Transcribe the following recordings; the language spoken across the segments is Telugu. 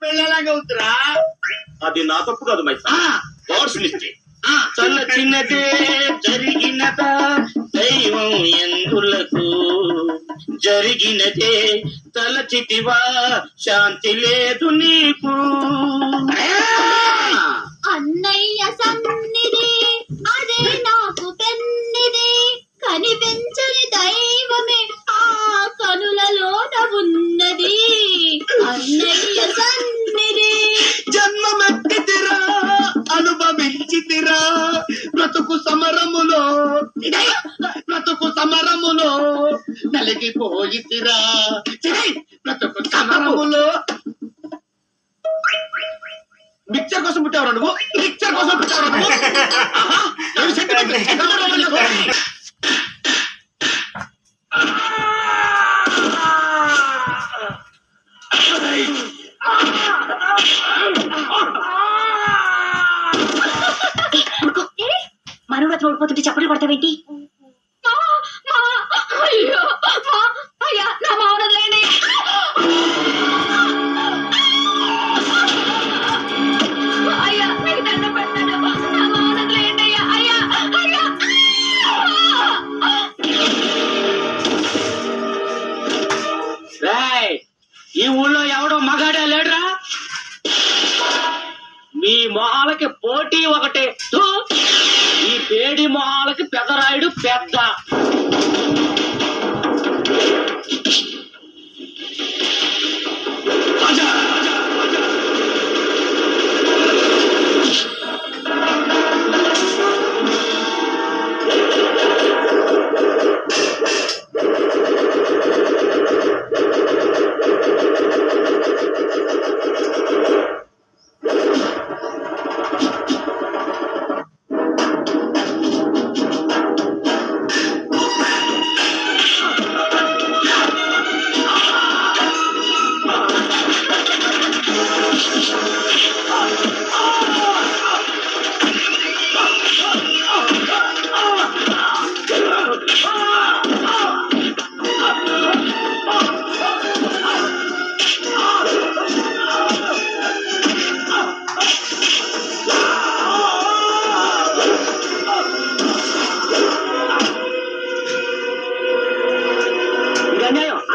పెళ్ళలాగా అవుతురా. అది నా తప్పు కాదు మైసా, గాడ్స్ మిస్టేక్. తల చిన్నదే జరిగినద దైవం ఎందులకు జరిగినదే తలచితివా శాంతి లేదు నీకు. అన్నయ్య సన్నిధి అదే నాకు పెన్నిది కనిపించని దైవమే ఆ కనులలోన ఉన్నది. అన్నయ్య సన్నిధి జన్మమెత్తితిరా అనుభవించితిరా బ్రతుకు సమరములో నలిగిపోయితిరా బ్రతుకు సమరములో. మిక్చర్ కోసం పుట్టావరా నువ్వు? మిక్చర్ కోసం పుట్టావరా నువ్వు? మనవడ చూడిపోతుంటే చప్పట్లు కొడతావేంటి? అయ్యో అయ్యా నా మావనలేండి. అయ్యా నీకు దండం పెడతాను, నా మావనలేండి అయ్యా. అయ్యా అయ్యా ఈ ఊళ్ళో ఎవడో మగాడే లేడురా? మీ మొహాలకి పోటీ ఒకటే. ఈ పేడి మొహాలకి పెదరాయుడు పెద్ద.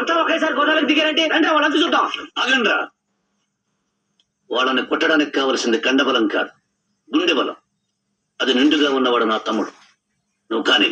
అంతా ఒకేసారి గోదావరికి దిగారంటే రండి వాళ్ళంతా చూద్దాం. ఆగండ్రా, వాళ్ళని కొట్టడానికి కావలసింది కండబలం కాదు, గుండె బలం. అది నిండుగా ఉన్నవాడు నా తమ్ముడు. నువ్వు కానీ